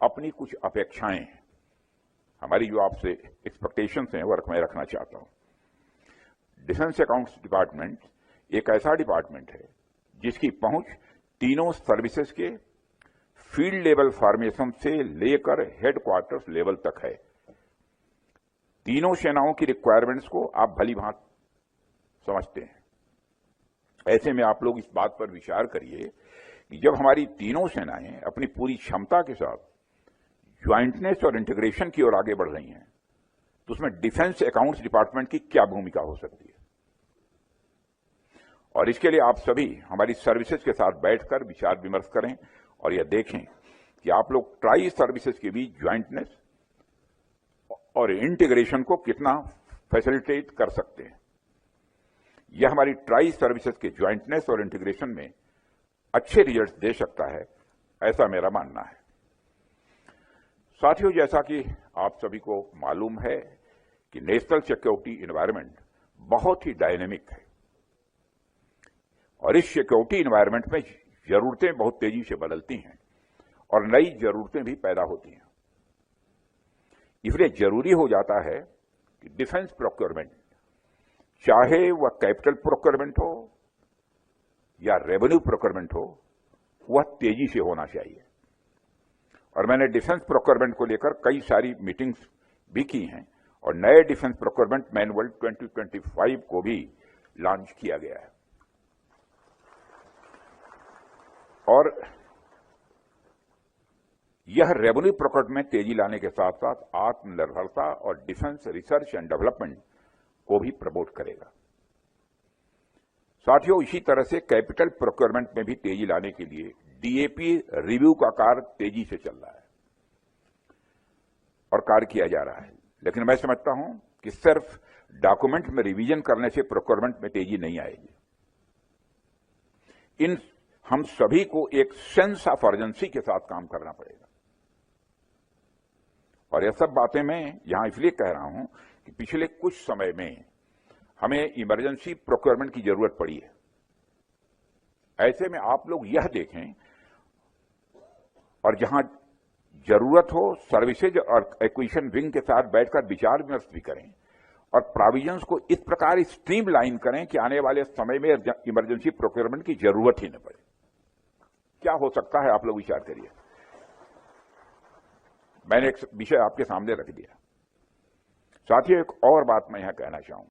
अपनी कुछ अपेक्षाएं हैं, हमारी जो आपसे एक्सपेक्टेशंस हैं वो मैं रखना चाहता हूं। डिफेंस अकाउंट्स डिपार्टमेंट एक ऐसा डिपार्टमेंट है जिसकी पहुंच तीनों सर्विसेज के फील्ड लेवल फॉर्मेशन से लेकर हेडक्वार्टर्स लेवल तक है। तीनों सेनाओं की रिक्वायरमेंट्स को आप भली भांति समझते हैं। ऐसे में आप लोग इस बात पर विचार करिए कि जब हमारी तीनों सेनाएं अपनी पूरी क्षमता के साथ ज्वाइंटनेस और इंटीग्रेशन की ओर आगे बढ़ रही हैं, तो उसमें डिफेंस अकाउंट्स डिपार्टमेंट की क्या भूमिका हो सकती है। और इसके लिए आप सभी हमारी सर्विसेज के साथ बैठकर विचार विमर्श करें और यह देखें कि आप लोग ट्राई सर्विसेज के बीच ज्वाइंटनेस और इंटीग्रेशन को कितना फैसिलिटेट कर सकते हैं। यह हमारी ट्राई सर्विसेज के ज्वाइंटनेस और इंटीग्रेशन में अच्छे रिजल्ट दे सकता है, ऐसा मेरा मानना है। साथियों, जैसा कि आप सभी को मालूम है कि नेशनल सिक्योरिटी एनवायरनमेंट बहुत ही डायनेमिक है और इस सिक्योरिटी एनवायरनमेंट में जरूरतें बहुत तेजी से बदलती हैं और नई जरूरतें भी पैदा होती हैं। इसलिए जरूरी हो जाता है कि डिफेंस प्रोक्योरमेंट, चाहे वह कैपिटल प्रोक्योरमेंट हो या रेवेन्यू प्रोक्योरमेंट हो, वह तेजी से होना चाहिए। और मैंने डिफेंस प्रोक्योरमेंट को लेकर कई सारी मीटिंग्स भी की हैं और नए डिफेंस प्रोक्योरमेंट मैनुअल 2025 को भी लॉन्च किया गया है। और यह रेवेन्यू प्रोक्योरमेंट में तेजी लाने के साथ साथ आत्मनिर्भरता और डिफेंस रिसर्च एंड डेवलपमेंट को भी प्रमोट करेगा। साथियों, इसी तरह से कैपिटल प्रोक्योरमेंट में भी तेजी लाने के लिए डीएपी रिव्यू का कार्य तेजी से चल रहा है और कार्य किया जा रहा है। लेकिन मैं समझता हूं कि सिर्फ डॉक्यूमेंट में रिवीजन करने से प्रोक्योरमेंट में तेजी नहीं आएगी। हम सभी को एक सेंस ऑफ अर्जेंसी के साथ काम करना पड़ेगा। और यह सब बातें मैं यहां इसलिए कह रहा हूं कि पिछले कुछ समय में हमें इमरजेंसी प्रोक्योरमेंट की जरूरत पड़ी है। ऐसे में आप लोग यह देखें और जहां जरूरत हो सर्विसेज और एक्विजिशन विंग के साथ बैठकर विचार विमर्श भी करें और प्रोविजंस को इस प्रकार स्ट्रीमलाइन करें कि आने वाले समय में इमरजेंसी प्रोक्योरमेंट की जरूरत ही न पड़े। क्या हो सकता है, आप लोग विचार करिए। मैंने एक विषय आपके सामने रख दिया। साथियों, एक और बात मैं यहां कहना चाहूं